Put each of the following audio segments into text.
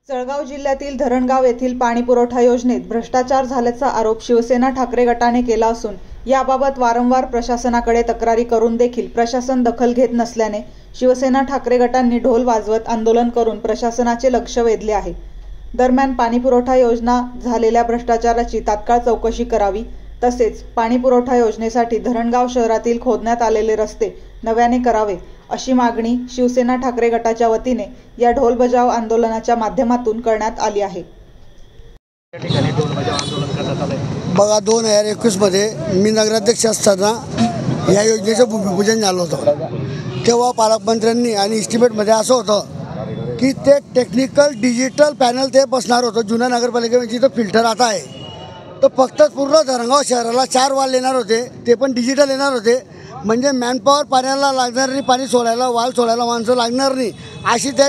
जळगाव जिल्ह्यातील धरणगाव येथील पाणीपुरवठा योजनेत भ्रष्टाचार झाल्याचा आरोप शिवसेना ठाकरे गटाने केला असून याबाबत वारंवार प्रशासनाकडे तक्रारी करून देखील प्रशासन दखल घेत नसल्याने शिवसेना ठाकरे गटांनी ढोल वाजवत आंदोलन करून प्रशासनाचे लक्ष वेधले आहे। दरम्यान पाणीपुरवठा योजना झालेल्या भ्रष्टाचाराची तात्काळ चौकशी करावी, तसेच पाणीपुरवठा योजनेसाठी धरणगाव शहरातील खोदण्यात आलेले रस्ते नव्याने करावे अशी मागणी शिवसेना ठाकरे गटाच्या वतीने या ढोल बजाव आंदोलनाच्या माध्यमातून करण्यात आली आहे। बघा 2021 मध्ये मी नगराध्यक्ष असताना या योजनेचं भूमिपूजन झालं होतं। तेव्हा पालकमंत्र्यांनी आणि इस्टिमेटमध्ये असं होतं की ते टेक्निकल डिजिटल पॅनल ते बसणार होतं। जुन्या नगरपालिकेमध्ये जिथं फिल्टर आता आहे तर फक्त पूर्ण धरणगाव शहराला 4 वाल येणार होते, ते पण डिजिटल येणार होते। म्हणजे मॅनपॉवर पाण्याला लागणार नाही, पाणी सोडायला वाल सोडायला माणसं लागणार नाही अशी त्या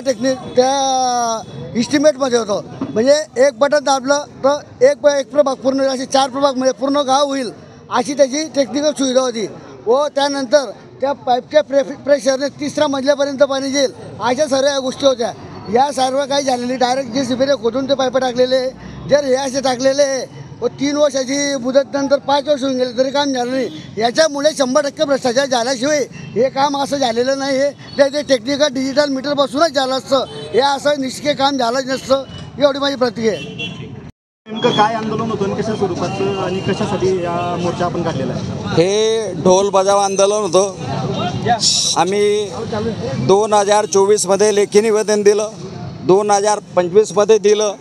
इस्टिमेटमध्ये होतं। म्हणजे एक बटन दाबलं तर एक प्रभाग पूर्ण असे 4 प्रभागमध्ये पूर्ण गाव होईल अशी त्याची टेक्निकल सुविधा होती। व त्यानंतर त्या पाईपच्या प्रेशरने 3ऱ्या मजल्यापर्यंत पाणी येईल अशा सर्व गोष्टी होत्या। या सर्व काही झालेली डायरेक्ट JCBने खोदून ते पाईप टाकलेले, जर हे असे टाकलेले व 3 वर्षाची मुदत नंतर 5 वर्ष होऊन गेले तरी काम झालं नाही। याच्यामुळे 100% भ्रष्टाचार झाल्याशिवाय हे काम असं झालेलं नाही आहे। ते टेक्निकल डिजिटल मीटर बसूनच झालं असतं, हे असं निष्क्रिय काम झालं नसतं, एवढी माझी प्रतिक्रिया आहे। नेमकं काय आंदोलन होतं आणि कशा स्वरूपाचं आणि कशासाठी या मोर्चा आपण काढलेला आहे? हे ढोल बजाव आंदोलन होतं। आम्ही 2024मध्ये लेखी निवेदन दिलं, 2025मध्ये दिलं,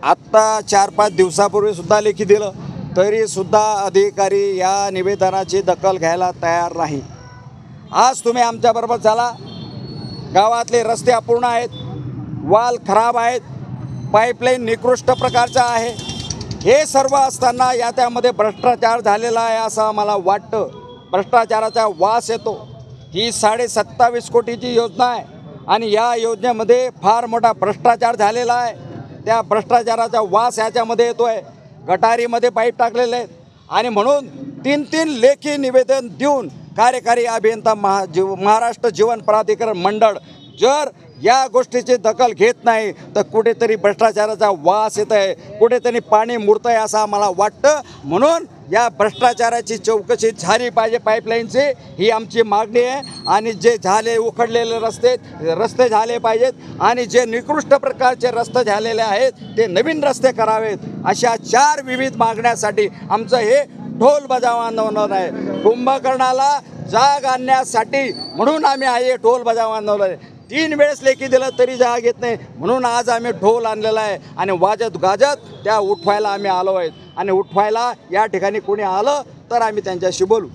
आत्ता 4-5 दिवसापूर्वी सुद्धा लेखी दिलं, तरीसुद्धा अधिकारी या निवेदनाची दखल घ्यायला तयार नाही। आज तुम्ही आमच्याबरोबर चला, गावातले रस्ते अपूर्ण आहेत, वाल खराब आहेत, पाईपलाईन निकृष्ट प्रकारचा आहे। हे सर्व असताना त्यामध्ये भ्रष्टाचार झालेला आहे असं आम्हाला वाटतं। भ्रष्टाचाराचा वास येतो। ही 27.5 कोटीची योजना आहे आणि या योजनेमध्ये फार मोठा भ्रष्टाचार झालेला आहे। त्या भ्रष्टाचाराचा वास याच्यामध्ये येतो आहे। गटारीमध्ये पाईप टाकलेले आहेत आणि म्हणून 3 लेखी निवेदन देऊन कार्यकारी अभियंता महाराष्ट्र जीवन प्राधिकरण मंडळ जर या गोष्टीची दखल घेत नाही तर कुठेतरी भ्रष्टाचाराचा वास येत आहे, कुठेतरी पाणी मुरतं आहे असं आम्हाला वाटतं। म्हणून या भ्रष्टाचाराची चौकशी झाली पाहिजे पाईपलाईनची, ही आमची मागणी आहे। आणि जे झाले उखडलेले रस्ते झाले पाहिजेत आणि जे निकृष्ट प्रकारचे रस्ते झालेले आहेत ते नवीन रस्ते करावेत। अशा 4 विविध मागण्यासाठी आमचं हे ढोल बजाव आंदोलन आहे। कुंभकर्णाला जाग आणण्यासाठी म्हणून आम्ही हे ढोल बजाव आंदोलन आहे। 3 वेळेस लेखी दिलं तरी जाग येत नाही, म्हणून आज आम्ही ढोल आणलेला आहे आणि वाजत गाजत त्या उठवायला आम्ही आलो आहेत। आणि उठवायला या ठिकाणी कोणी आलं तर आम्ही त्यांच्याशी बोलू।